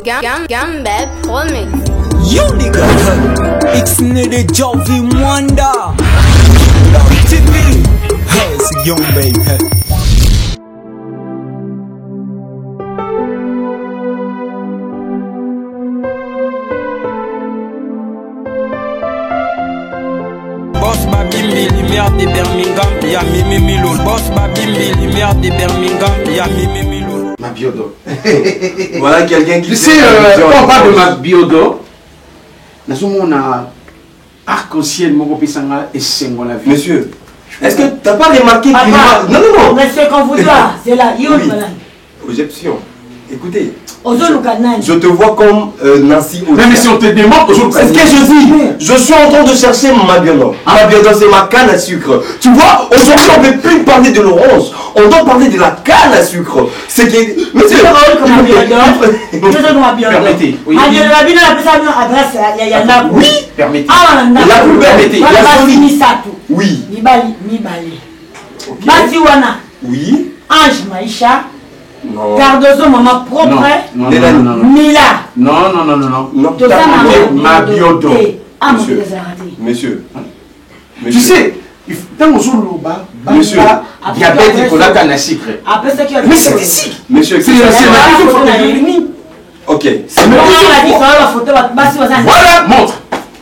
Gambé promis. You nigga, X-Nede Jovi Mwanda TV, hey, c'est Young Babe. Boss Babimbi, lumière de Birmingham, y'a Mimi Milo. Boss Babimbi, lumière de Birmingham, y'a Mimi Milo. Ma biodo. Voilà quelqu'un qui. Tu sais, on parle de ma biodo. Nous avons arc-en-ciel, mon pisanga et sengo la vie. Monsieur, est-ce que t'as pas remarqué qu'il y Papa, a. Non, non, non. monsieur, quand vous doit, c'est là, il y a Oui. Objection. Écoutez, je te vois comme Nancy. Même si on te demande aujourd'hui. C'est ce que je dis. Je suis en train de chercher ma biodo. Ma biodo, c'est ma canne à sucre. Tu vois, aujourd'hui, on ne peut plus parler de l'orange. On doit parler de la canne à sucre. C'est que. Monsieur, permettez. Oui. Oui. Permettez. La plus belle. Oui. Oui. Ange Maïcha, Non. Cardozo, maman propre, Non, Mila. non. Non. Tout ça, Ma biodo. Ah, Monsieur. monsieur. Monsieur. Tu sais, dans le jour Monsieur. diabète et qu'on a canne à sucre. Après ce qui a Mais c'est ici. Monsieur, C'est la ok. la photo, Voilà, montre.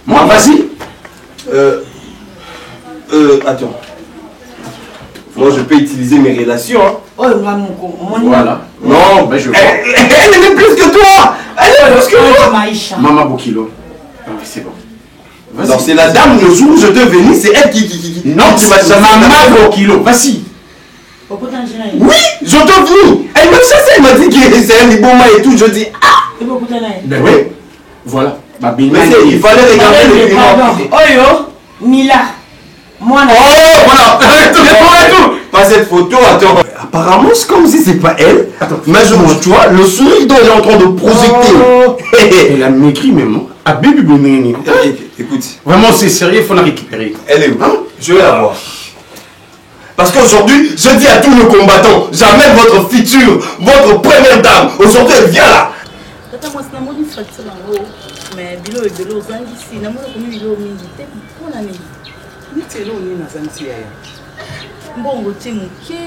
Moi, vas-y. Attends. Moi, je peux utiliser mes relations. Hein. Voilà. Non, ben je vois. Elle est plus que toi. Elle est plus que moi. Maman Bokilo. Ah oui, c'est bon. Non, c'est la dame le jour où je te venais, c'est elle qui. Non, c'est Maman Bokilo. Vas-y. Oui, je te venais. Elle m'a chassé, elle m'a dit que c'est un liboma et tout. Je dis ah. Ben oui. Voilà. Mais il fallait regarder le film. Oyo, Mila. Moi, Oh, voilà. Tout. Pas cette photo, attends. Apparemment, c'est comme si c'est pas elle. Mais tu vois, le sourire dont elle est en train de projeter. Elle a maigri même. Ah, baby bonini. Écoute. Vraiment, c'est sérieux, il faut la récupérer. Elle est où? Je vais la voir. Parce qu'aujourd'hui, je dis à tous nos combattants, j'amène votre future, votre première dame. Aujourd'hui, elle vient là. Mais bilo ebelo ozangisi namona komi bilo mingi te mpona nini nitelo nini nazangisi yaya mbongo te moke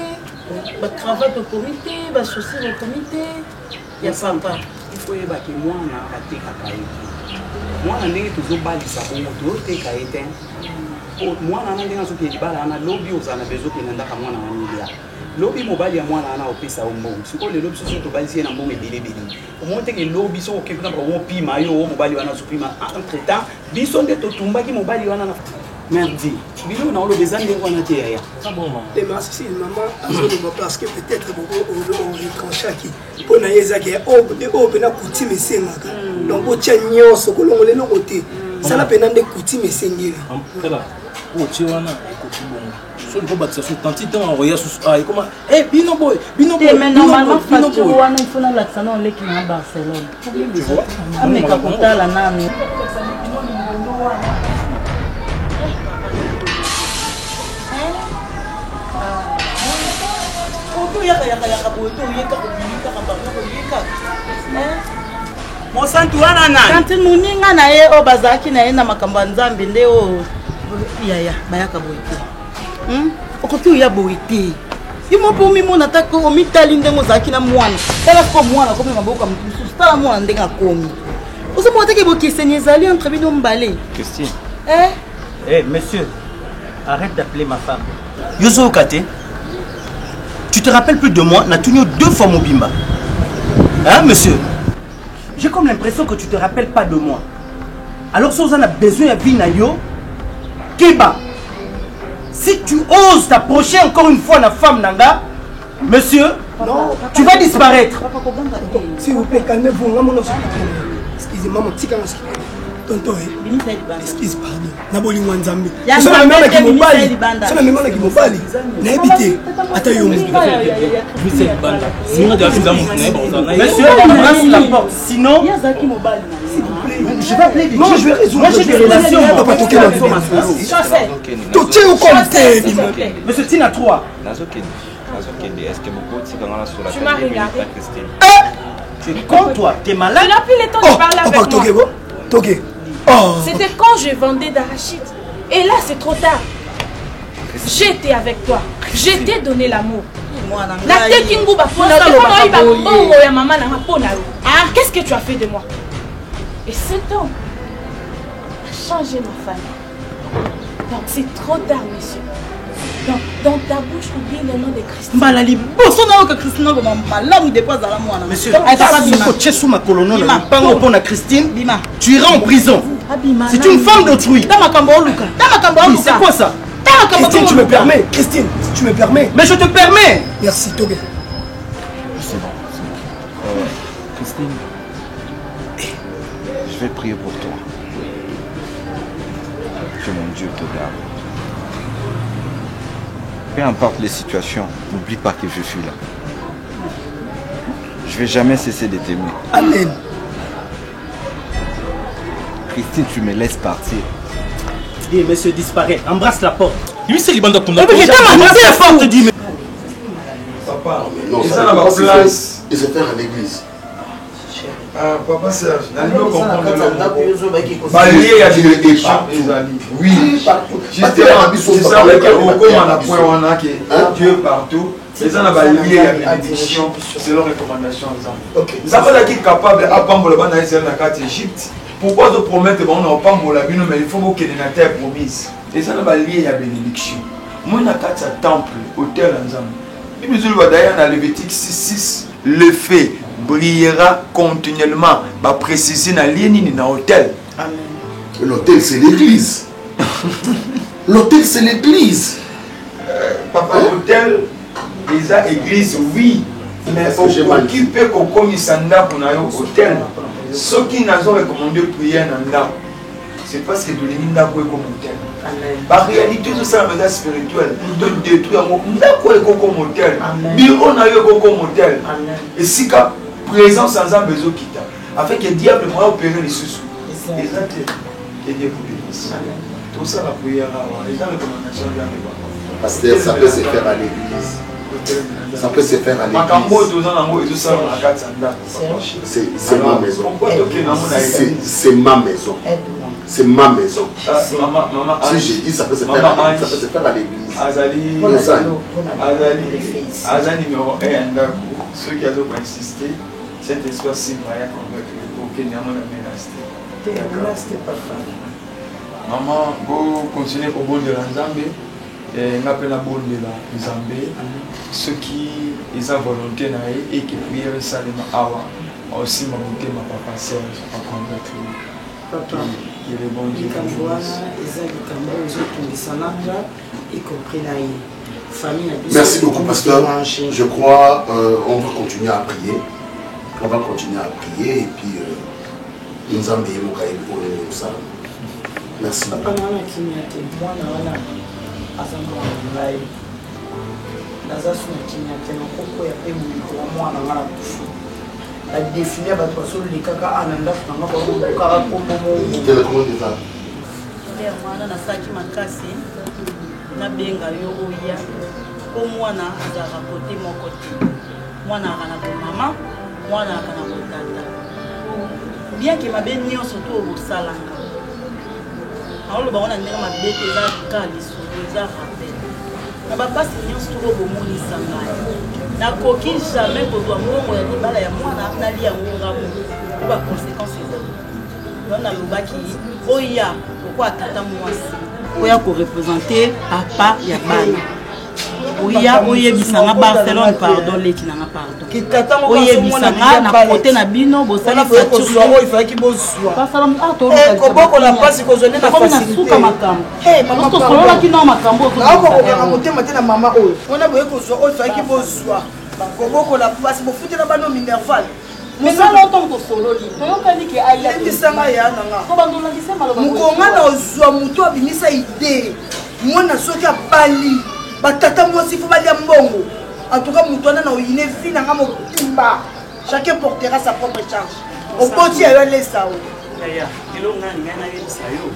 bacravate okomi te bachaussure okomi te ya papa ifo oyebake mwana batekaka ye te mwana ndenge tozobalisa bongo tozoteka ye te mwana wana ndenge azokende libala wana lobi ozala na bezokende ndaka mwana wana milia lobi mobali ya mwana wana opesa yo mbongo sikoyo lelo biso so tobalisi ye na mbongo ebelebele omoni teke lobi so okekuna omopima yo o mobali wana ozopima entre temps biso nde totumbaki mobali wana na merdi bilo na oloba eza ndenge wana te yaya merci maman azoloba parce que peut-être on retranchaki mpo na ye ezaki oyo mpena coutume esengaka donc otia nyonso kolongola eloko te sala mpena nde coutume esengeli otie wana ekoki bongo so liko bakisa so tanti ntango akoya susu ekoma bino boye bino te mais normalement facture wana il faut nalakisa na oleki na Barcelone ameka kotala nani mosantu wana nani kanti moninga na ye oyo bazalaki na ye na makambo ya nzambe nde oyo yaya bayaka boye te okoki oya boye te yo mopo omimona taka omitali ndenge ozalaki na mwana tala ko mwana akomi na maboko ya motu mosusu tala mwana ndenge akomi ozomona teke bokeseni ezali entre bino mbale Christine. Monsieur, arrête d'appeler ma femme. Yozo Okate, tu te rappelles plus de moi? N'a tenu 2 fois mon bimba. Hein, monsieur? J'ai comme l'impression que tu te rappelles pas de moi. Alors, si on a besoin de vie, Kiba, si tu oses t'approcher encore une fois de la femme Nanga, monsieur, non, tu vas disparaître. S'il vous plaît, calmez-vous. Excusez-moi, mon petit canard. Tonton, excuse, pardon. Naboli Wanzambi. C'est la même qui m'obali. C'est la même qui m'obali. N'habitez. Attends, monsieur, embrasse la porte. Sinon, je vais appeler des gens. Je vais résoudre. Moi, j'ai des relations. Papa, toquez la toquez au compte. Monsieur Tina 3. Est-ce que beaucoup de Tu m'as regardé. Tu es con, toi. Tu es malade. Tu n'as plus le temps de parler avec moi. Togué. C'était quand je vendais d'arachide. Et là, c'est trop tard. J'étais avec toi. Je t'ai donné l'amour. Qu'est-ce que tu as fait de moi? Et cet homme a changé ma famille. Donc c'est trop tard, monsieur. Donc, dans ta bouche, oublie le nom de Christine. Monsieur, tu iras en prison. C'est une femme d'autrui. C'est quoi ça? Christine, tu me permets? Christine, tu me permets? Mais je te permets. Merci, Togué. C'est bon. Christine, je vais prier pour toi. Que mon Dieu te garde. Peu importe les situations, n'oublie pas que je suis là. Je ne vais jamais cesser de t'aimer. Amen. Christine, tu me laisses partir. Dis, monsieur disparaît. Embrasse la porte. Lui, c'est Libanda qu'on a. Embrasse la porte, dis. Papa, non, ça n'a pas place. Et se faire à l'église. Ah, papa Serge, n'a pas comprendre oui, je savais que Dieu partout. Les gens ont lié à la bénédiction selon les recommandations. Nous avons été capables de Égypte. Pourquoi te promettre qu'on n'a pas mais il faut que les terre promise. Les gens ont lié à la bénédiction. Moi, je suis temple, hôtel ensemble. Et nous allons d'ailleurs dans Lévitique 6:6. Le fait brillera continuellement. Va préciser dans l'hôtel. L'hôtel, c'est l'église. L'hôtel, c'est l'église. Papa, l'hôtel, déjà église, oui. Mais occuper comme il s'en a pour aller au hôtel. Ceux qui nous ont recommandé de prier dans c'est parce que de l'Inda comme hôtel. Par réalité, tout ça, la maison spirituelle, de détruire un comme hôtel. Bureau n'a eu comme hôtel. Et si la présence sans un besoin quitte, afin que le diable pourra opérer les sous. Exactement. Que Dieu vous bénisse. Tout ça, la prière, les gens recommandations de la pasteur, ça peut se faire à l'église. Ça peut se faire à l'église. C'est ma maison. C'est ma maison. C'est ma maison. Si j'ai dit ça peut se faire à l'église, ça peut se faire à l'église. Azali numéro 1, ceux qui ont insisté, cet espace si moyen pour que nous maman, vous continuez au bol de la Nzambé, et nous appelons la bol de la Nzambé, ceux qui ont volonté et qui prient salement awa, aussi ma volonté, ma papa Serge, à convaincre. Papa, il est bon Dieu. Merci beaucoup, pasteur. Je crois on va continuer à prier. On va continuer à prier et puis nous allons pour le merci. la définir à votre sol les caca à l'endroit bien que ma belle surtout au salanga. Alors, on a ma bête et la calice, les rappels. On va pas signer sur le bon na coquille jamais pour toi, moi, il y a moi, on a lié à mon va conséquences. On a le baki, oh, il y a pourquoi tata moi aussi. On a représenter papa, il y a ban. Oye bisanga Barcelone pardon leki nanga pardon oye bisanga na côté na bino bosala facture il fallait ki boswa Barcelone to koboko la passe ko zone na facilité suka makambo maman to solola ki na makambo na ko ko motema te na mama oyo ona boye ko zo il fallait ki boswa koboko la passe bo futi na bano minerval Muzalo to sololi toyoka niki aya bisanga ya nanga ko bandola kisema lo mukonga na ozwa muto abimisa idée mona soki abali batata mwasi faut balia mbongo en tout cas mutwana na oyine fi na ngamo timba chacun portera sa propre charge au poti ya lesa o ya kilo ngani ngana yesa yo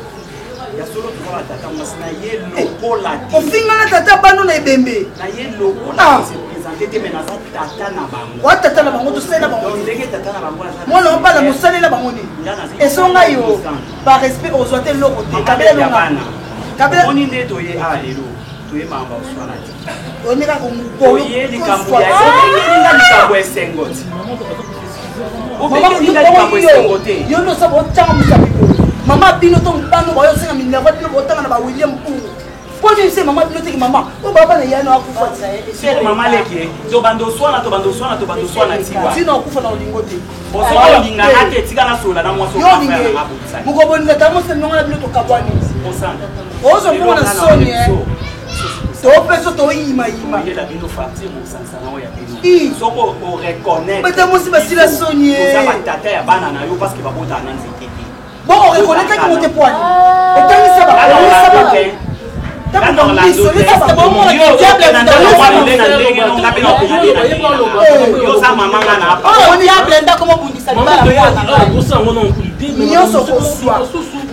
ya solo toza tata mwasi na ye lokola te ofinga na tata bano na ebembe na ye lokola se présenter te mais naza tata na bango wa tata na bango tosala bango ndenge tata na bango mwana opala mosalela bango ni esonga yo par respect ozwa te loko te kabela longa kabela oni nde toye lelo toye mamba oswana te oneka toye likambo ya elinga likambo esengo te obekelinga likambo esengo te yo nosa botanga mosabiko mama bino to mbano bayo senga minerva bino botanga na ba William Mpungu kodi se mama bino teki mama o baba na yana akufa c'est mama leki to bando swana tiwa sino akufa na olingo te boso linga ate tika na sola na mwaso ka fa na mabutsa mukoboni na tamo se nonga na bino to kabwani osanga ozo mbona soni to peso to ima yela bino partir mo sansa na ya bino soko o reconnaître beta mosi basila soni ça ba tata ya bana na yo parce que babota na nzeke bon on reconnaît que monte poani otani ça ba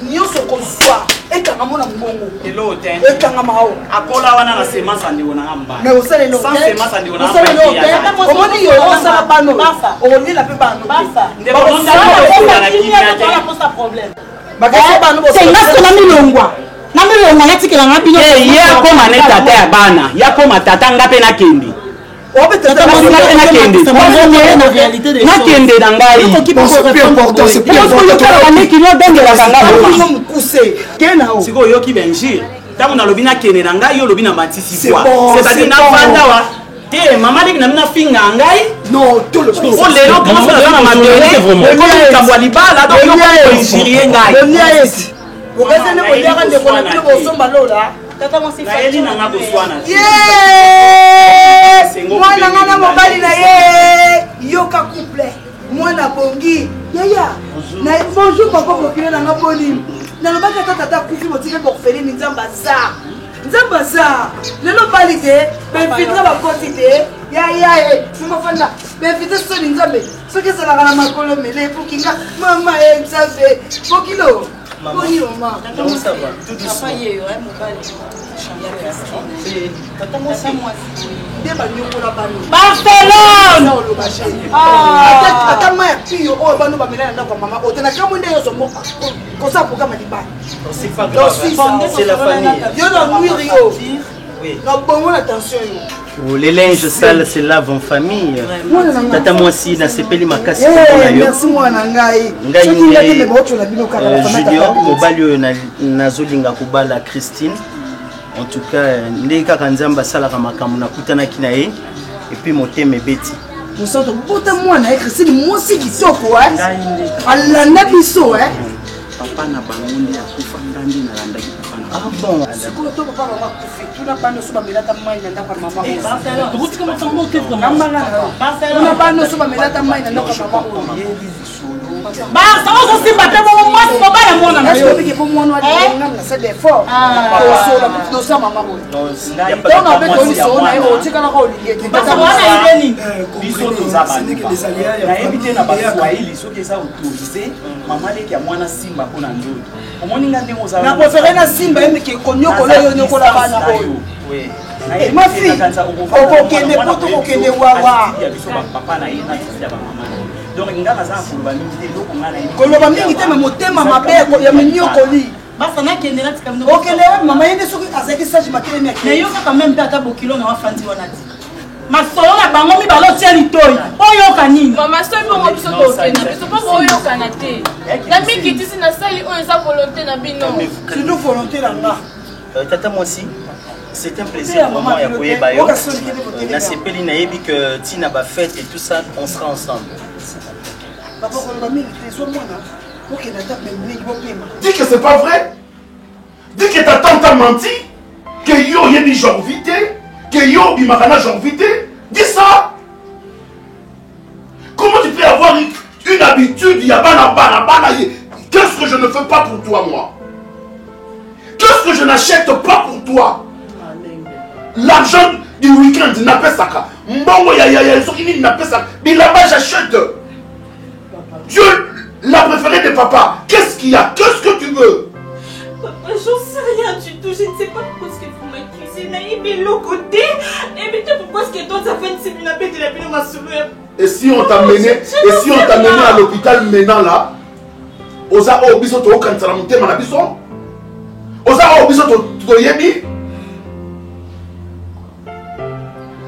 nyonso kozwa ekanga mona mbongo elo te ekanga mao akola wana na semence andi ona mbana mais osale no semence andi ona mbana omoni yo osala bano olela pe bano ndebo nda na kimia te problème bagasa bano bo na milongwa na milongwa yatikelanga bino ye akoma ne tata ya bana yakoma tata ngape na kendi nakende na ngai sikoyo oyoki benjir ntango nalobi nakende na ngai yo olobi na matisi kwa c'est-à-dire navandawa te mama leki na mina finga ngai lelo komasala na mabele ekomi likambo ya libala donc yokoinjirie ngai okazene koyaka ndeko na bino bosomba lola nayeli nanga koswana mwana nga na mobali na ye yoka couple mwana bongi yaya bonjour papa bokile nanga boni nalobaki ata tata kufi motikeli bokofelini nzambe aza lelo bali te bemfitra bakoti te yaya ngofanda bemfite soni nzambe soki ezalaka na makolo mele pokinga mama ye nzambe bokilo boni mama Barcelone! Ata maya piyo oyo bano bamela na ndako ya mama ote na kamwe nde yoso moko kosa programa libani c'est la famille. yo na mwiri yo na bongo na tension yo. Oh, les linges sales se lavent en famille. Tata moi si na sepeli makasi merci mwana ngai Julien mobali oyo nazolinga kobala Christine. En tout cas, ndenge kaka nzamba salaka makambo nakutanaki na ye et puis motema ebeti. Mosanto bota mwana ye Christine mosi kitoko alanda biso papa na bango nde akufa ndandi nalandaki papa na bon sikoyo to papa mama kufi tuna bano so bamelata mai na ndako ya mama tokotika masango te tuna bano so bamelata mai na ndako ya mama basa ozosimba te bongo mwasi mobala mwana na yo obiki po mwana walinga na sa d'effort osola dosa mama boy donc abe toni sona ye otikala ka olingi basa mwana ibeni biso toza nayebi te na baswahili soki eza autorise mama leki ya mwana simba mpo na nzoto omoni nga ndenge ozala na préféré na simba yemeke konyokola yo nyokola bana oyo mafi okokende po tokokende wawa papa na ye na tisi ya bamama donc nga naza koloba mingi te eloko nga na ye koloba mingi te me motema mabe ya minyokoli basa nakende natika bino okende mama ye nde soki azalaki sage matelemi na yo kaka meme mpe ata bokilo na wafandi wana ti masolo na bango mibale otia litoi oyoka nini mama soki bongo biso tokenda biso mpo boyokana te na mingi tisi nasali oyo eza volonté na bino surtout volonté na nga tata mwasi c'est un plaisir pour moi ya koyeba yo nasepeli nayebi que tina bafête et tout ça on sera ensemble. Papa koloba mingi te so mwana okenda ta mingi bopema. Dis que c'est pas vrai. Dis que ta tante a menti. Que yo yebi genre vité. Que yo bimakana genre vité. Dis ça. Comment tu peux avoir une habitude yabana bana. Qu'est-ce que je ne fais pas pour toi moi? Qu'est-ce que je n'achète pas pour toi? L'argent du week-end n'a pas ça. Mbongo ya sokini n'a pas ça. Mais là-bas j'achète. Dieu l'a préféré de papa. Qu'est-ce qu'il y a? Qu'est-ce que tu veux? Papa, tout, je ne sais pas pourquoi est-ce que vous m'accusez. Naïbe l'autre côté. Et mais pourquoi est-ce que toi, ça fait une semaine à de la vie de ma soeur? Et si on t'a mené, à l'hôpital maintenant là, osa obiso to kansala mutema na biso? Osa obiso to yebi?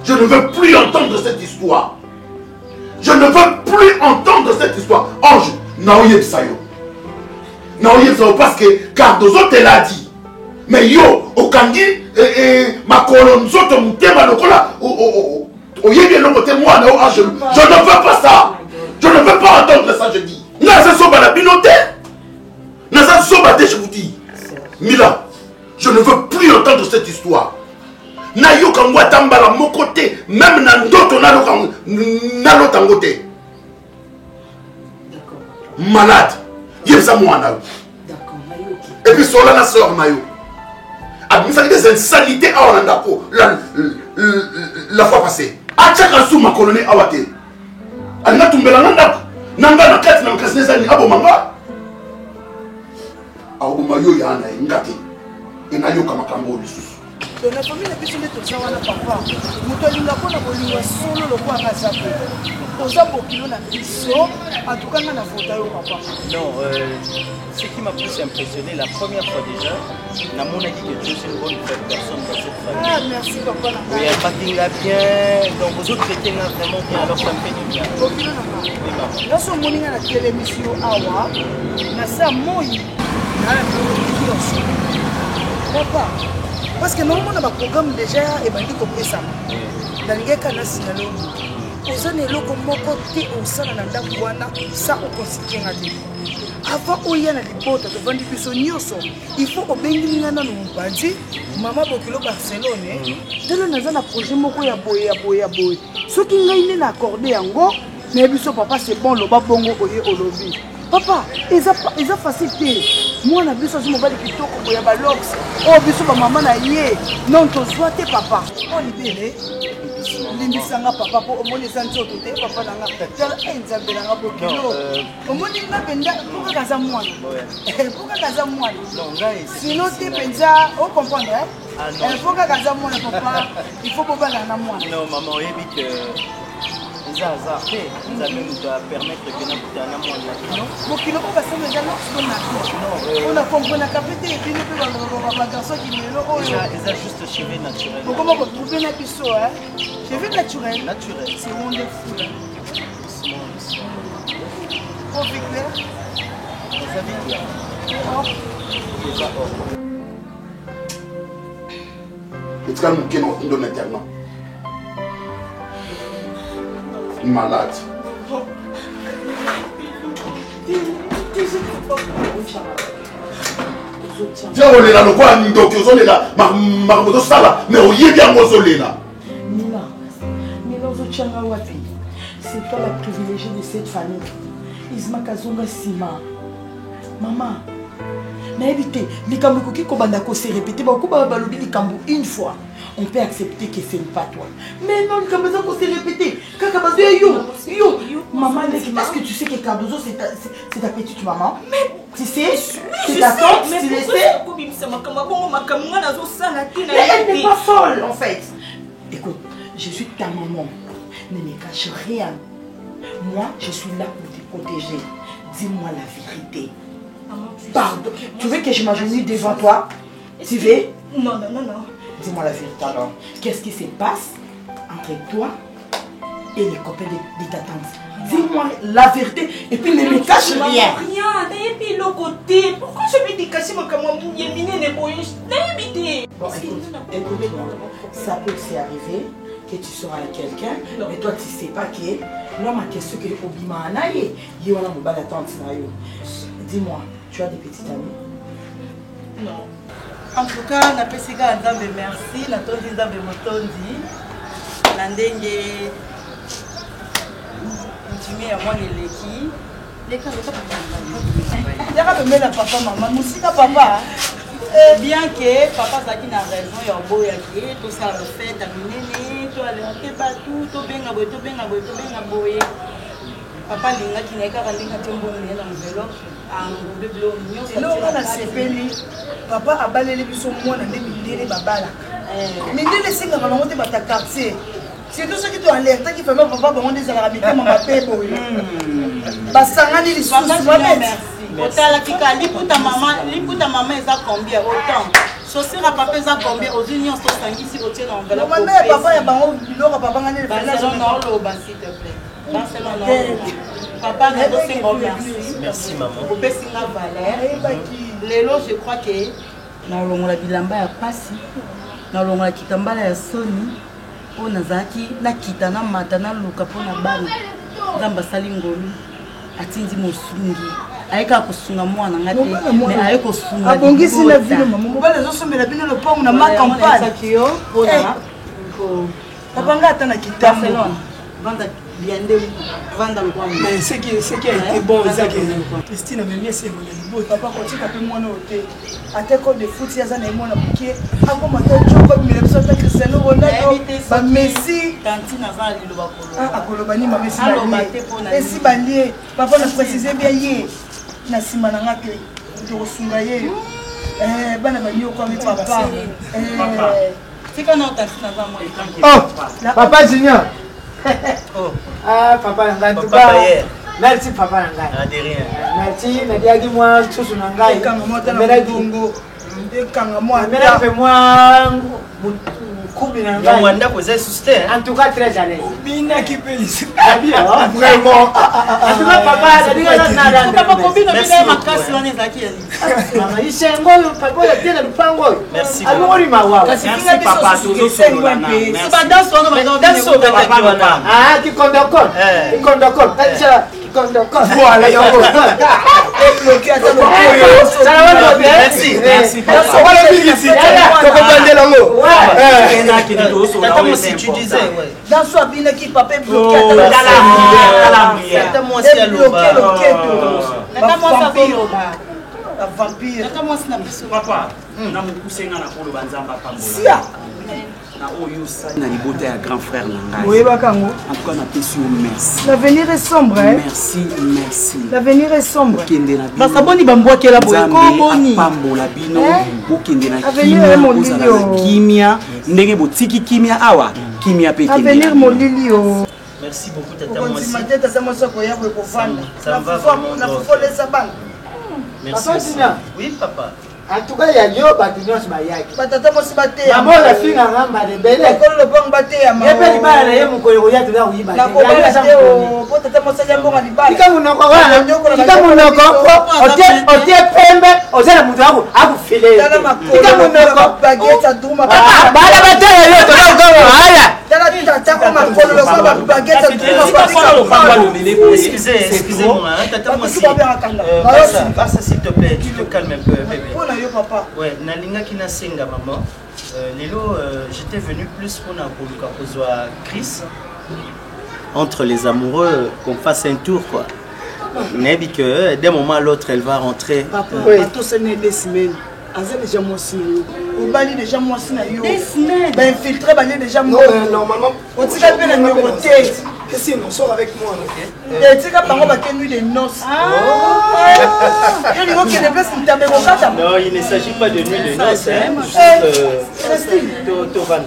Je ne veux plus entendre cette histoire. Je ne veux plus entendre cette histoire. Ange, naoye sayo. Naoye sayo parce que Cardozo te l'a dit. Mais yo, okangi ma colonzo to mutema lokola oyebi eloko te moi na ange. Je ne veux pas ça. Je ne veux pas entendre ça, je dis. Naza soba la binote. Naza soba te, je vous dis. Mila, je ne veux plus entendre cette histoire. Nayo kangwa tambala mon côté, même na ndoto na lotangote. Malade. Yebsa mwana. D'accord, Mayo. Et puis sola na sœur Mayo. Administrer des insanités à Orlandako la fois passée. Achaka sou ma colonie awate. Alina tumbela nanda. Nanga na kati na mkasineza ni abo manga. Abo Mayo yana ngati. Inayo kama kambo lisusu. Donc la famille n'a plus de tout ça, on a papa. Nous te disons qu'on a voulu solo le quoi à ça. Aux abokilo na biso, en tout cas na photo au papa. Non, ce qui m'a plus impressionné la première fois déjà, na mon avis que Dieu c'est une bonne personne dans cette famille. Ah merci papa. Oui, elle patinga bien, donc vous autres traitez vraiment bien, alors ça me fait du bien. Bokilo na. Là son moninga na télémission awa, na sa moi. Papa. Parce que normalement dans le programme déjà et ben dit comme ça. Dans les cas là c'est là aux années là comme côté au sein na ndako wana ça on considère ngati. Avant oya na libota to vandi biso nyoso il faut obengi ngana no mbandi mama bokilo Barcelone delo naza na projet moko ya boye soki ngai ne na accordé yango na biso papa c'est bon loba bongo oye olobi. Papa, ils ont facilité. Moi, on a vu ça sur mon bal qui toque pour y avoir l'ox. Oh, biso ba maman na yé. Non, tu dois te papa. Oh, libéré. Limbisanga papa pour au moins les santé autoté papa nanga. Tel un zabelanga pour kilo. Au moins il n'a benda pour kaza moi. Pour kaza moi. Sinon tu pensa, on comprend hein? Il faut kaza moi papa. Il faut pas la moi. Non, maman, évite que ça nous doit permettre que nous puissions aller. Non, donc il ne faut pas se mettre dans on a compris la capitale et puis nous pouvons avoir garçon qui est là. Ils ont juste cheveux naturels. Comment on peut trouver la puceau, hein? Cheveux naturels. Naturel. C'est wonderful. Pour Victor. Vous avez dit. C'est quand même qu'on donne internat. Malade. Tiens, on est là, le quoi, donc on est là, Marmoto Sala, mais on y est bien mosolé là. Nina, c'est toi la privilégiée de cette famille. Isma Kazonga Sima. Maman, mais évitez, les Kambou qui Kobandako s'est répété, beaucoup balobi les Kambou une fois. On peut accepter que ce n'est pas toi. Mais non, le Cardozo s'est répété. Kakabazo, yo. Maman, est-ce que tu sais que Cardozo c'est ta petite maman? Mais tu sais, c'est ta tante, tu le sais. Mais elle n'est pas folle en fait. Écoute, je suis ta maman. Ne me cache rien. Moi, je suis là pour te protéger. Dis-moi la vérité. Pardon. Tu veux que je m'agenouille devant toi? Tu veux? Non. Dis-moi la vérité alors. Qu'est-ce qui se passe entre toi et les copains de ta tante? Dis-moi la vérité et puis ne me cache rien. Et puis le côté. Pourquoi je vais te cacher mon camarade? Bon, écoute, ça peut aussi arriver que tu seras avec quelqu'un, mais toi tu sais pas que l'homme a question que Obima Anaye, il y a une bonne attente. Dis-moi, tu as des petites amies? Non. En tout cas, na pesika nzambe merci, na tondi nzambe motondi. Na ndenge ntime ya mwana eleki. Leka papa. Yaka papa maman, musika papa. Bien que papa zaki na raison ya boya ki, tout ça le fait à minene, to aller partout, to benga boye. Papa linga qui n'est qu'à rendre un tembo dans l'enveloppe, un de bleu, eloko na sepeli papa abaleli biso mwana nde mindele babala mindele esengaka bango te bata quartier surtout soki toalertaki fama papa bango nde ezalaka mitema mabe boye basangani lisusu otalakika liputa mama eza combien autant chaussure papa eza combien ozwi nyonso osangisi otie na enveloppe mama ya papa ya bango biloko papa ngani Barcelone oloba s'il te plaît Barcelone oloba papa nazosenga merci maman opesinga valeur lelo je crois que naolongola bilamba ya pasi naolongola kitambala ya soni oyo nazalaki nakita na mata naluka mpo na bana nzambe asali ngolu atindi mosungi ayeka kosunga mwana nga te mais aye kosunga abongisi na vino mama mobali azosombela bino lopango na ma campagne papa nga ata na kitambo bien de vendre le coin. Mais ce qui a été bon, c'est que Christine avait mis ses mots. Papa, quand tu as fait mon hôtel, à tes codes de foot, il y a un élément à bouquet. À comment tu as joué comme il a besoin de Cristiano Ronaldo, Messi. Tantine avant le Lobacolo. Ah, Kolobani, ma Messi. Et si Balié, papa nous précisait bien hier. Nassima Nangake, de Rosungaye. Bana Banyo comme papa. C'est qu'on a entendu avant moi. Oh, papa Junior. Oh. Ah, papa Nangai. Merci, papa Nangai. Ah, de rien. Merci, Nadia, dis-moi, tout ce Nangai. En tout cas, très à l'aise. Vraiment. En tout cas, papa, merci. Tu disais, dans soi bien qui papa bloqué la vampire papa na mukusenga na kolo banzamba pambola na oyusa na libota ya grand frère Nangai. Oui, bakango. En tout cas, na pesu merci. L'avenir est sombre, hein? Merci. L'avenir est sombre. Basa boni bambwaki la boye ko boni. Pambola bino, bokende na kimia, ndenge botiki kimia awa, kimia pe kende. Avenir molilio. Merci beaucoup tata Mwasi. Ça va vraiment. Merci. Oui papa. En tout cas, il y a yo batinyos bayaki. Batata Mwasi bate. Maman la fille ngamba de bele. Ko le bon bate ya mama. Yepe libala na ye mukolo ya tuna uyiba. Na ko bala te o potata Mwasi ya mbonga libala. Tika munoko wana. Tika munoko. Otie pembe, ozela mutu wako akufile. Tika munoko baguette aduma. Bala bate yo tuna ukawa haya. Tala tata ko makolo le ko baguette aduma. Excusez-moi, tata Mwasi. Barça s'il te plaît, tu te calmes un peu bébé. Papa. Ouais, nalinga kina senga maman. Lelo, j'étais venu plus pour na Chris. Entre les amoureux, qu'on fasse un tour quoi. Mais que d'un moment à l'autre, elle va rentrer. Papa, tout ça n'est des semaines. Azé déjà moi aussi. Au bali déjà moi aussi na yo. Des semaines. Ben infiltré bali déjà moi. Normalement. On tire bien la numéroté. Qu'est-ce qu'on sort avec moi? Et tu sais quand on va tenir nuit de noces. Il faut qu'il déplace une table de non, il ne s'agit pas de nuit de noces.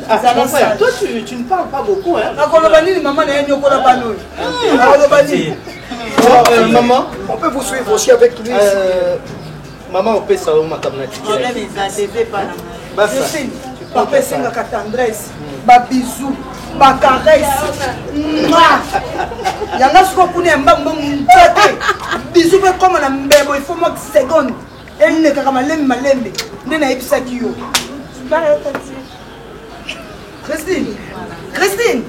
Ah, mon frère, toi tu ne parles pas beaucoup. Hein? Maman, on peut vous suivre aussi avec lui. Maman, on peut savoir ma camarade. Papa singaka tendresse, ba bisou, ba caresse. Yanga siko kuna mbambo mtete. Bisou pe comme na mbebo, il faut moi seconde. Elle ne kaka malembe. Ndena ebisaki yo. Christine.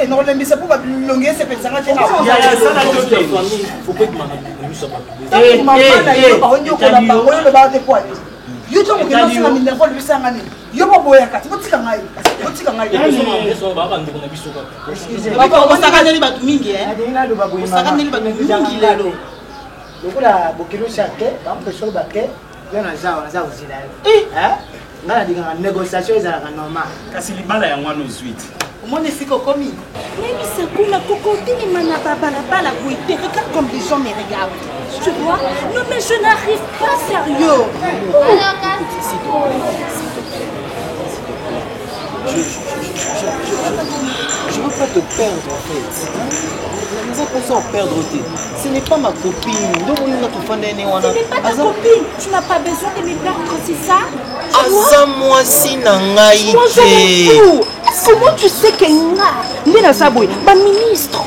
Et non, les mises pour longuer ces petits arrêtés. Nga di nga négociation ezalaka normal. Kasi libala ya ngwana ozwiti. Omoni siko komi. Même ça coule à cocotte et la bouité. Regarde comme les gens me regardent. Tu vois? Non mais je n'arrive pas sérieux. Je veux pas te perdre en fait. Nous avons pensé en perdre. Ce n'est pas ma copine. Ce n'est pas ta copine. Tu n'as pas besoin de me perdre, c'est ça? Asa moi si nangaï. Comment tu sais que Nina Saboui, ba ministre,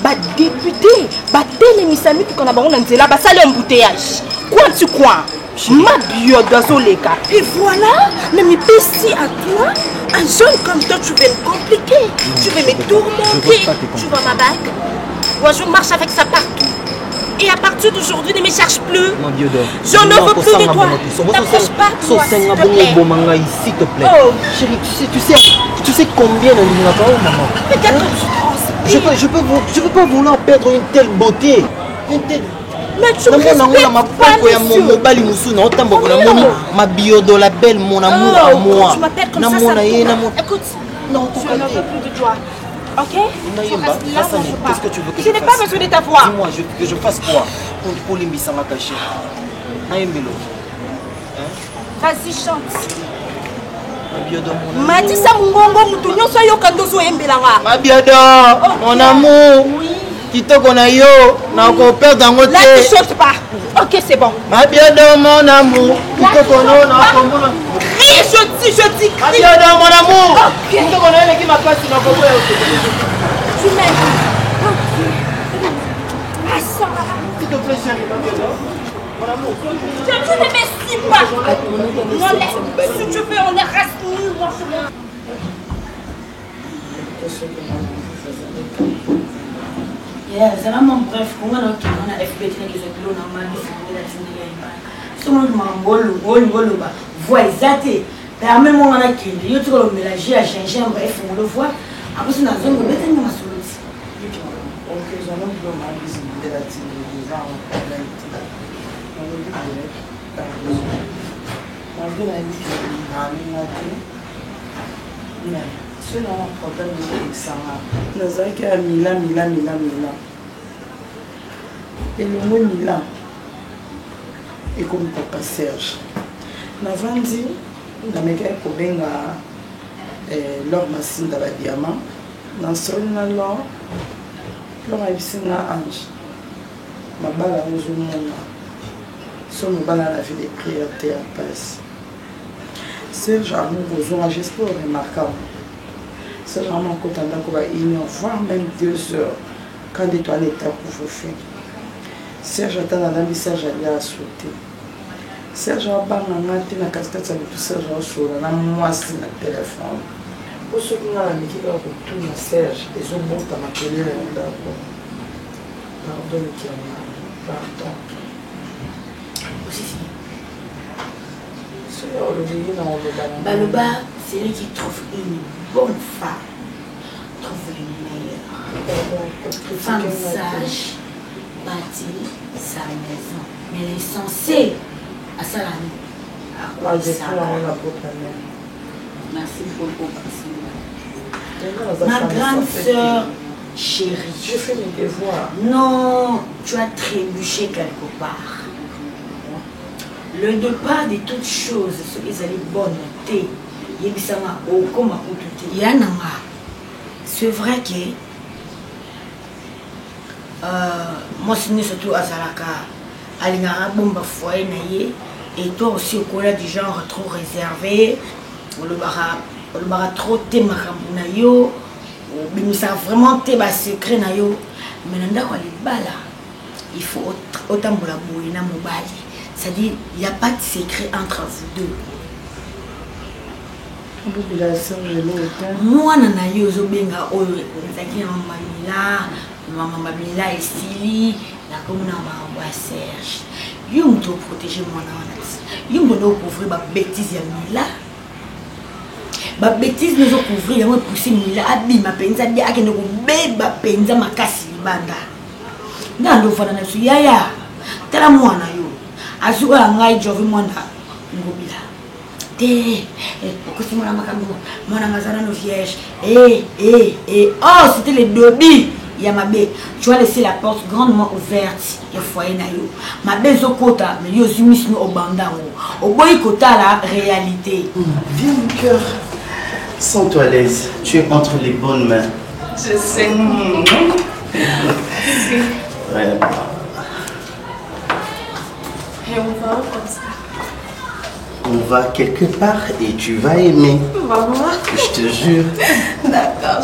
ba député, ba télémisami tout qu'on a baron nzela, ba salé embouteillage. Quoi tu crois? Ma biodazoleka. Et voilà, mais mes pessis à toi, un jeune comme toi, tu veux me compliquer, tu veux me tourmenter, tu vois ma bague? Moi je marche avec ça partout. Et à partir d'aujourd'hui, ne me cherche plus. Je ne veux plus de toi. N'approche pas de toi, s'il te plaît. S'il te plaît. Oh. Chérie, tu sais combien de minutes maman. Peut-être que tu penses. Je peux pas vouloir perdre une telle beauté. Une telle... Mais tu ne respectes pas, monsieur. Ma biodo, la belle, mon amour à moi. Tu m'appelles comme ça, ça écoute, non, je ne veux plus de toi. Ok? Qu'est-ce que tu veux que je n'ai pas besoin de ta voix. Dis-moi, que je fasse quoi pour les missions à cacher? Vas-y, chante. Matissa Mungongo, Moutounion, soyez au Kandozo et Mbelanga. Ma biodo, mon amour. Kitoko na yo, na ko perdre dans votre. Là, tu chantes pas. Ok, c'est bon. Ma biodo, mon amour. Kitoko no na ko mbona. Crie, je dis. Ma biodo, mon amour. Kitoko na ele qui m'a passé na ko boya. Tu m'aimes. S'il te plaît, chérie, ma biodo. Mon amour. Tu ne m'estimes pas. Non, si tu veux, on est reste nus, moi, je m'en. Vraiment bref, comment on a FPT qui est normal, c'est voix exatée. Permets-moi à qui il y a tout le mélange à changer, bref, on le voit. Après, c'est dans une zone de ma solution. Ok, j'en ai besoin de la visibilité de la team de gens en réalité. On va dire mais ce n'est pas un problème de l'examen. Nous avons qu'à Milan. Et le mot Milan est comme Papa Serge. Nous avons dit, nous avons qu'à l'or massine de la diamant. Dans ce cas-là, l'or a eu un ange. Ma balle a rejoint mon nom. Sur ma balle, la vie des prières à passe. Serge a besoin d'un geste remarquable. Serge a un côté d'accord à 1 heure, voire même 2 heures, quand les toilettes à couvre-feu. Serge attend dans la message à sauter. Serge a bangaté na casquette avec Serge a sur la moi sur le téléphone. Pour ceux qui ont la métier de retour à Serge, ils ont bon à m'appeler d'abord. Pardon, pardon. Baloba, c'est lui qui trouve une bonne femme. Trouve une meilleure. Femme sage, bâtit sa maison. Mais elle est censée à Salami. Merci beaucoup. Ma grande soeur chérie. Je fais mes devoirs. Non, tu as trébuché quelque part. Le départ de toutes choses, ce qui est bonne, c'est vrai que moi, c'est surtout à Zalaka, à l'Ingara, foyer, et toi aussi, au collège du genre trop réservé, on le bara trop thème, ça vraiment thème secret, mais il faut autant de la bouille, c'est-à-dire, il n'y a pas de secret entre vous deux. Moi, je suis maman et Sili, la commune à Serge. Je suis protéger moi. Je suis couvrir ma bêtise. Ma bêtise nous couvrir, je pousser Mila, ma penza, je penza ma casse banda. Dans le fond, je suis yaya. Tela moi. Azuka ngai jovi mwanda ngobila Oh, c'était les débits. Yamabé, tu as laissé la porte grandement ouverte et foyer nayo. Ma bezo kota, mais yo zimis no obandango. Au boy kota la réalité. Viens mon cœur. Sens-toi à l'aise. Tu es entre les bonnes mains. Je sais. Ouais. Et on va comme ça. On va quelque part et tu vas aimer. Maman. Je te jure. D'accord.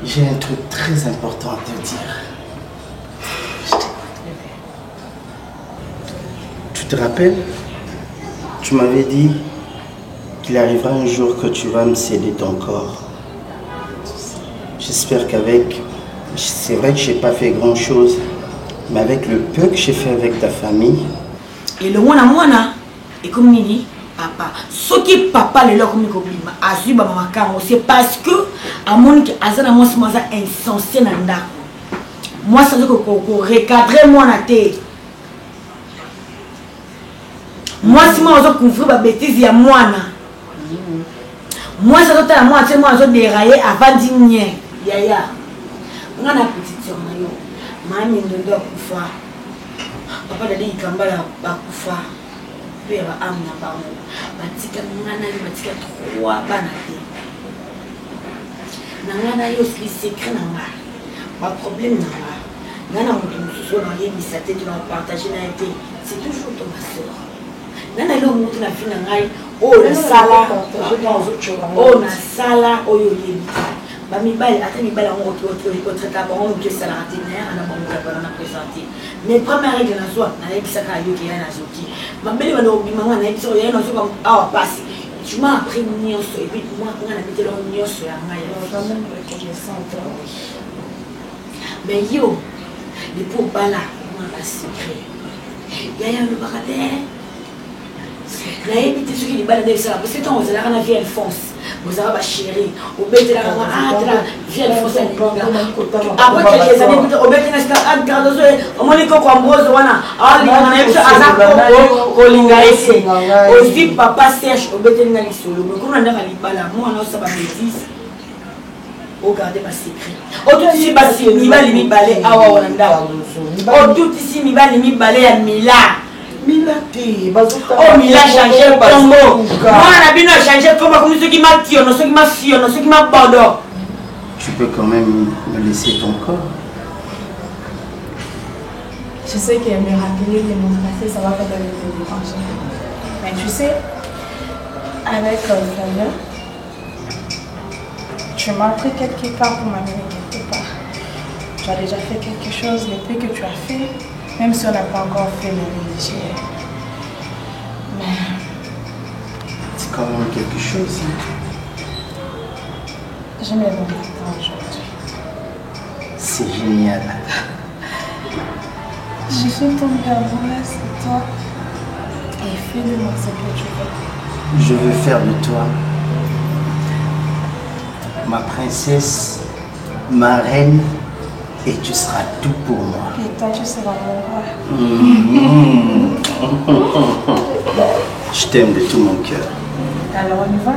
J'ai un truc très important à te dire. Tu te rappelles? Tu m'avais dit qu'il arrivera un jour que tu vas me céder ton corps. J'espère qu'avec... C'est vrai que je n'ai pas fait grand chose, mais avec le peu que j'ai fait avec ta famille... Et le moana, et comme Nini, papa, ce qui papa le leur comme Kobima, Azuba Mamakamo, c'est parce que à mon azana moi c'est moi insensé nanda. Moi ça veut que recadrer moi na té. Moi si moi je couvrir ma bêtise ya moi na. Moi ça doit être moi c'est moi je dérailler avant d'igner. Yaya. On a petite sœur na yo. Mami ndo kufa. Papa dadi ikambala ba kufa. Pe ba amna ba mo. Batika ngana ni batika 3 bana té. Nangana yo c'est secret nanga. Pas problème nanga. Nana mutu mususu na yemi sa tête na partager na été. C'est toujours ton soeur. Nana lo mutu na fina ngai o na sala. O na sala o yo yemi. Ba mi bali ata mi bali on traita ba on que ça la ratina ana ba mo ba na présenter. Mais première règle na soi na yemi sa ka yo ki na zoki. Ma belle ba no bi mama na yemi so ya no so ba ah passe. Tu m'as appris mon nyonso et puis moi on a mis le nyonso ya ngai quand même reconnaissante. Mais yo les pour bala on a secret. Yaya le barader. La éviter ce qui est baladé ça parce que quand on a la vie Alphonse, vous avez ma chérie, au bête la vie Alphonse après quelques années au bête na ska ad gardozo au moniko kwa mbozo wana ali na yetu azako kolinga ese aussi papa Serge au bête na lisolo mais comment on a libala moi on a ça ba bêtise au garder ma secret au tout ici basi mi bali mi balé awa wanda au tout ici mi bali mi balé ya mila. Oh, Mila a changé le combo. Moi, on a bien changé le combo comme ceux qui m'a tiré, ceux qui m'a fié, ceux qui m'a bordeaux. Tu peux quand même me laisser ton corps. Je sais que me rappeler de mon passé, ça va pas te déranger. Mais tu sais, avec Flavia, tu m'as pris quelque part pour m'amener quelque part. Tu as déjà fait quelque chose, le peu que tu as fait. Même si on n'a pas encore fait le religieux. Mais... C'est quand même quelque chose. Hein? Je me donne le temps aujourd'hui. C'est génial. Je suis tombée amoureuse de toi. Et fais de moi ce que tu veux. Je veux faire de toi ma princesse, ma reine. Et tu seras tout pour moi. Et toi, tu seras mon roi. Je t'aime de tout mon cœur. Alors, on y va?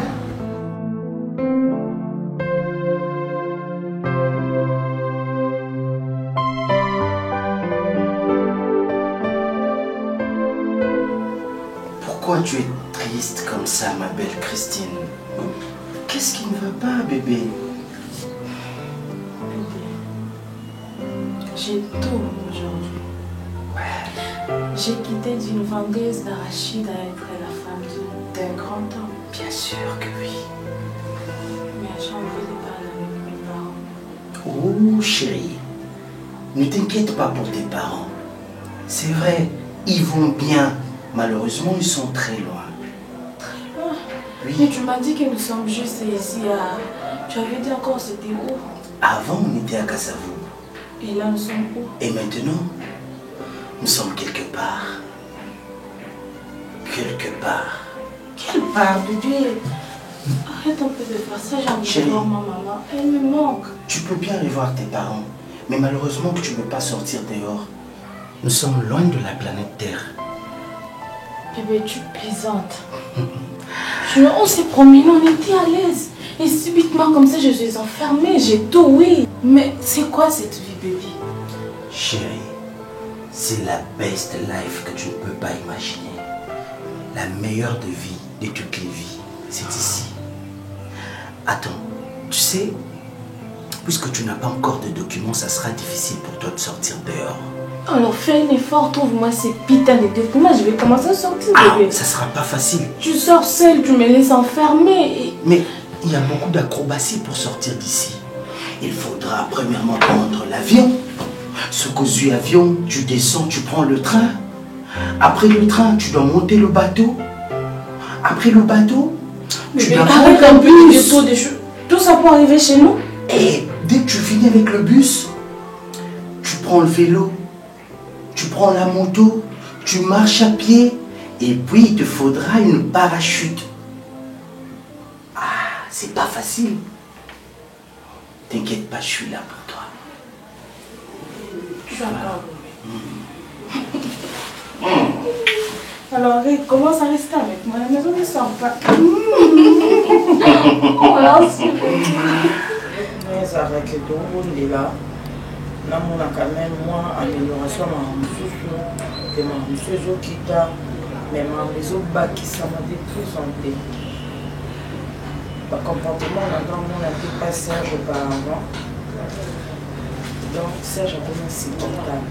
Pourquoi tu es triste comme ça, ma belle Christine? Qu'est-ce qui ne va pas, bébé? J'ai tout aujourd'hui. J'ai quitté d'une vendeuse d'arachides à être la femme d'un grand homme. Bien sûr que oui. Mais j'ai envie de parler avec mes parents. Oh chérie, ne t'inquiète pas pour tes parents. C'est vrai, ils vont bien. Malheureusement, ils sont très loin. Très loin? Oui. Mais tu m'as dit que nous sommes juste ici à... Tu avais dit encore c'était où? Avant, on était à Kassavou. Et là, nous sommes où? Et maintenant, nous sommes quelque part. Quelque part. Quelle part, bébé? Arrête un peu de faire ça, j'ai envie de voir ma maman. Elle me manque. Tu peux bien aller voir tes parents. Mais malheureusement que tu ne peux pas sortir dehors. Nous sommes loin de la planète Terre. Bébé, tu plaisantes. On s'est promené, on était à l'aise. Et subitement, comme ça, je suis enfermée. J'ai tout, oui. Mais c'est quoi cette vie, bébé? Chérie, c'est la best life que tu ne peux pas imaginer. La meilleure de vie, de toutes les vies, c'est ici. Attends, tu sais, puisque tu n'as pas encore de documents, ça sera difficile pour toi de sortir dehors. Alors fais un effort, trouve-moi ces putains de documents, je vais commencer à sortir, bébé. Ça sera pas facile. Tu sors seule, tu me laisses enfermer. Mais il y a beaucoup d'acrobaties pour sortir d'ici. Il faudra premièrement prendre l'avion. Ce cousu avion, tu descends, tu prends le train. Après le train, tu dois monter le bateau. Après le bateau, tu dois prendre un bus. Tout ça pour arriver chez nous. Et dès que tu finis avec le bus, tu prends le vélo, tu prends la moto, tu marches à pied, et puis il te faudra une parachute. Ah, c'est pas facile. T'inquiète pas, je suis là pour toi. Tu vas Alors, Rick, commence à rester avec moi. La maison ne sort pas. Mais avec le don de là, on a quand même moins amélioration dans les choses qui t'a, mais les autres bas qui sont de plus en plus. Par comportement, on n'a pas Serge auparavant. Donc, Serge a commencé insupportable.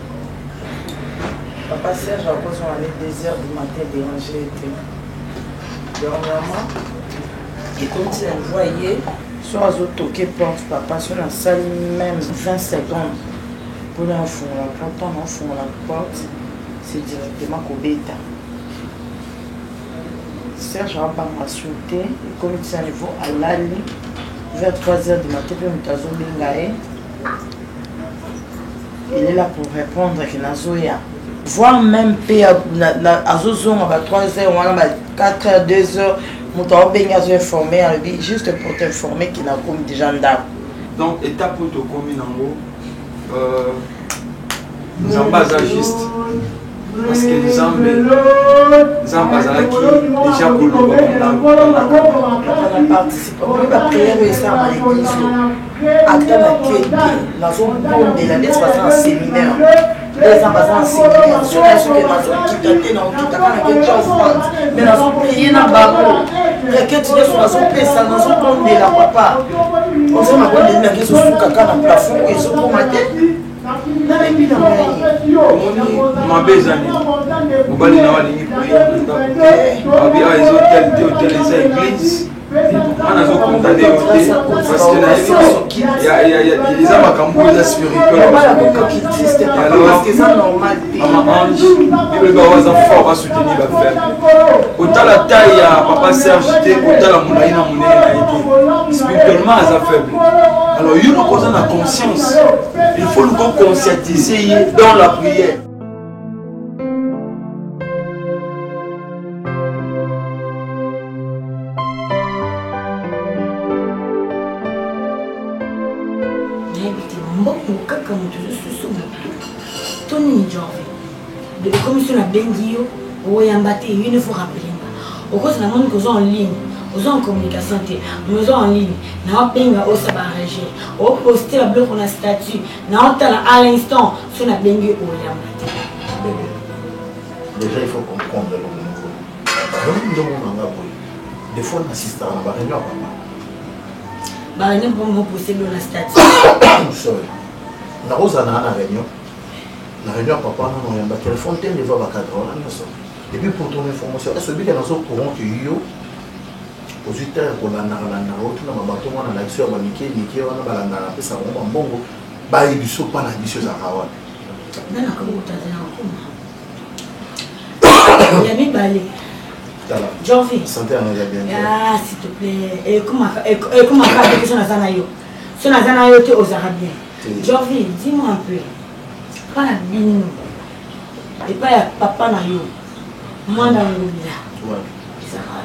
Papa Serge a cause on allait 2 heures du matin déranger. Dernièrement, et comme tu le voyais, sur les autres toqués porte papa, sur la salle même 20 secondes. Pour l'enfant, quand on ouvre la porte, c'est directement qu'au bêta. Serge a pas m'insulté, et comme tu sais, à l'aller, vers 3 heures du matin, il est là pour répondre à Nazoya. Voire même à Zozon, à 3 heures, 4 heures, 2 heures, je informé, juste pour t'informer qu'il a commis des gendarmes. Donc, étape pour te commis en gros, nous sommes pas juste. Parce que les hommes qui déjà pour le on a participé à la prière et ça à l'église. Après la quête, la zone de la laisse passer en séminaire. Les ans passés en séminaire, sur que ma zone qui datait dans tout à fait quelque chose. Mais la zone priée n'a pas. La quête sur la zone priée, ça n'a pas de la papa. On s'est ma bonne de sous caca dans le plafond et ils sont pour mater. Ma bezani, vous allez dans la ligne pour les hôtels, les églises. On a condamné parce que les hommes à Cambodge spirituels. Alors, il va avoir des enfants à soutenir la femme. Autant la taille à papa Serge, autant la moulaïna moulaïna, spirituellement, elle est faible. Alors, il y a une la conscience. Il faut nous conscientiser dans la prière. De commission à Bengio, ou Yambate, il faut rappeler. Au cause de la monde que nous en ligne, nous en communication, nous en ligne, nous avons payé au sabaragé, au poster à bloc on a statut, nous avons à l'instant sur la Bengio ou Yambate. Déjà, il faut comprendre le niveau. Des fois, on assiste à la réunion, papa. La réunion pour me pousser dans la statut. Sorry. Na rosa na réunion. La réunion papa non on a téléphone tel niveau à 4 heures et puis pour ton information est-ce que bien au courant que yo aux 8 heures on a autre na mabato on a l'action ba Mickey on a balanda pesa ngoma mbongo ba ibiso pa na biso za kawa na comme tu as yami balé Jovi santé à nous bien ah s'il te plaît et comment faire que ça na zana yo te aux arabes Jovi dis-moi un peu. Pas la bine et pas la papa na yo. Moi dans le là. Ouais. Ça va.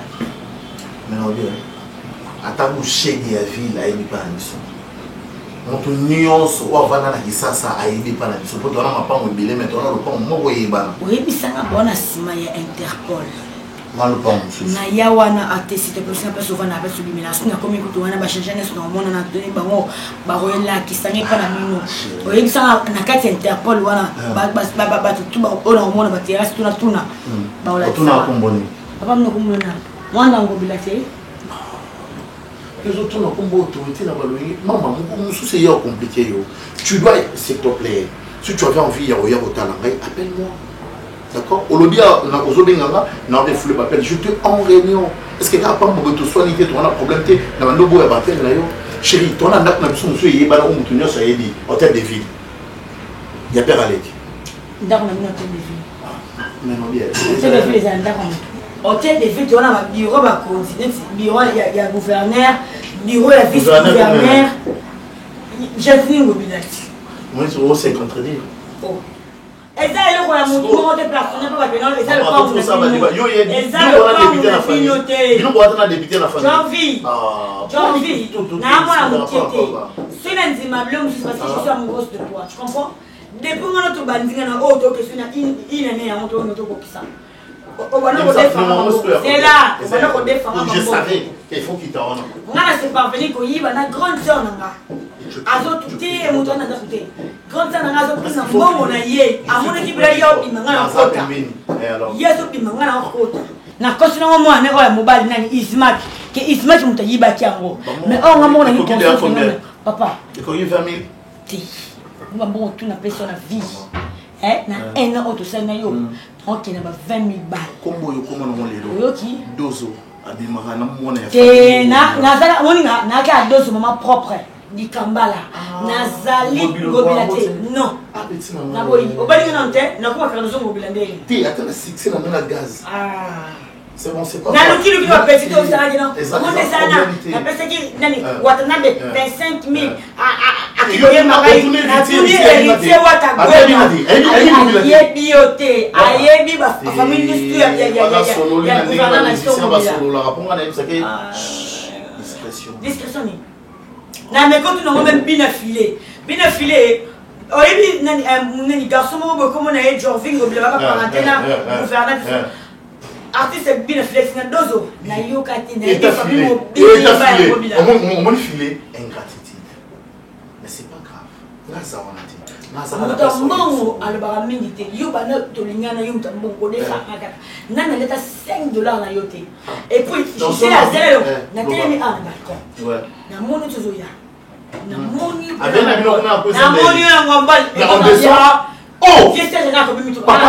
Mais on dit attends nous chez la vie là il pas mission. moto nyonso oyo avanda na kisasa ayebi mpa na biso mpo towana mapango ebele me towana lopango moko oyebana oyebisanga bona nsima ya Interpol na lopango mosusu na ya wana atesite mpe singa mpe sovana ape sobimela soki nakomi kutu wana bachange nyonso na omona na doni bango bakoyelakisange mpa na mino oyebisanga na kati ya Interpol wana bato tu oyo na omona baterasi tuna baolakisanga komboni papa mino kombona mwana ngobila te les autres n'ont pas autorité dans le maman, c'est compliqué. Tu dois, s'il te plaît, si tu avais envie de appelle-moi. D'accord? Au lobby, on a des flux d'appel. Je te en réunion. Est-ce que tu as pas de soigner, tu as un problème, tu as un nouveau appel. Chérie, tu as un acte de monsieur, il y a un hôtel de ville. Il y a Père Alec. D'accord, on a un hôtel de ville. Mais non, bien. Hôtel de ville, d'accord. Hôtel de ville, tu as un bureau, bureau, il y a gouverneur, bureau, il y a vice-gouverneur. J'ai fini le mobilité. Moi, c'est contredire. Oh. Et ça, il y a un monde de personnel, et ça, le corps de la famille. Et ça, le corps de la famille. Il y a député la famille. J'envie. J'envie. Non, moi, la moitié. Si lundi, ma bleu, c'est parce que je suis amoureuse de toi. Tu comprends? Depuis que notre bandit, on a autre que il est né à notre ça. C'est là, je savais qu'il faut qu'il t'en rende. On a c'est parvenu qu'il y a une grande soeur. Azote moto na ndakute grande soeur na azote na mbongo na ye amona ki bla yo bimanga na kota yeso bimanga na kota na kosi na mwana oya mobali nani Ismac ke Ismac mutayiba kiango mais on ngamo na ni papa ko yi famille ti ngamo tu na pesa na vie na un autre ça na yo ok na ba 20,000 balles kombo yo koma na lelo yoki dozo abimaka na mwana ya famille na sala moninga na ka dozo mama propre di Kambala nazali mobilité non na boyi obali na nte na ko faire nous mobilité ti atana succès na na gaz c'est bon c'est pas na luki luki va petit au salade non on est ça na pesa ki nani watana de 25,000 a kiloye mabai na tuni héritier wata gwe ye bioté ayebi ba famille ni ya gouvernement na solo la raponga na msake discrétion ni na me ko tu no même bien affilé oyebi nani garçon mo beaucoup na e Jorving obila ba quarantaine gouverneur artiste bien affilé na dozo na yo kati na e famille mo bien on filé ingratitude mais c'est pas grave là ça on a dit mutambo alobaka mingi te yo bana tolingana yo mutambo kodefa kaka nana leta $5 na yo te et puis c'est la zéro na telemi na balcon na moni tozoya na moni na ngombal oh papa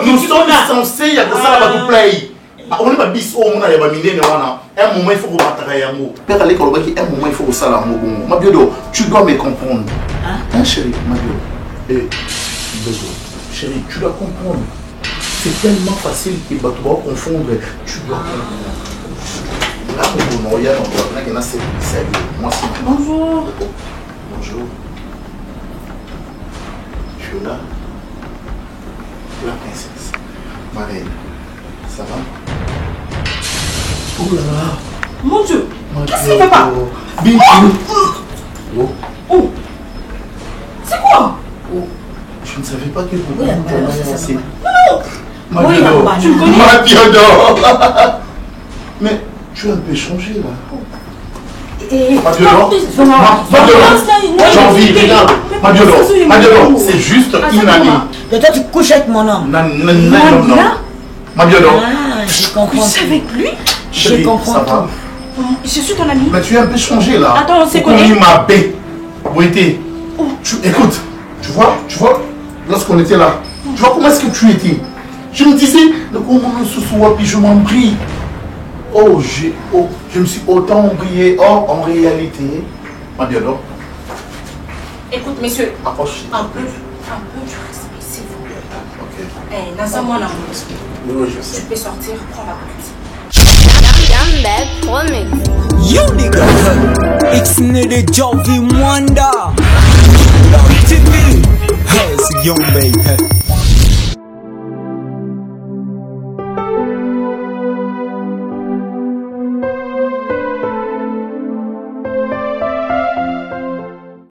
nous sommes censés ya kosala bato play on va bis au mona ya ba minene wana un moment il faut battre yango père aller ko lobaki un moment il faut sala mo bongo mabiodo tu dois me comprendre hein chérie mabiodo et Dozo chérie tu dois comprendre c'est tellement facile que bato va confondre tu dois comprendre là mon bon ya on doit que na c'est moi c'est bonjour tu es là la princesse ma reine ça va? Oh là là! Mon Dieu! Qu'est-ce qu'il fait pas? Oh! C'est quoi? Oh! Je ne savais pas que vous pouviez avancer. Non! Mabiodo! Tu me connais? Mabiodo! Mais tu as un peu changé là. Mabiodo! J'ai envie, regarde! Mabiodo! C'est juste une année. De toi, tu couches avec mon homme. Non. Mabiodo. Je comprends. Tu es avec lui? Je comprends tout. Je suis ton ami. Mais tu es un peu changé là. Attends, on s'est connu. Tu m'as bé. Écoute, tu vois, lorsqu'on était là, tu vois comment est-ce que tu étais? Je me disais, je m'en prie. Je me suis autant oublié. Or, en réalité, Mabiodo. Écoute, monsieur. Approche. Un peu du respect, s'il vous plaît. Ok. Dans un mois, là. Oui, je sais. Tu peux sortir, prends la place. You nigga, it's Nitty Jovi Wanda. Love TV has young baby.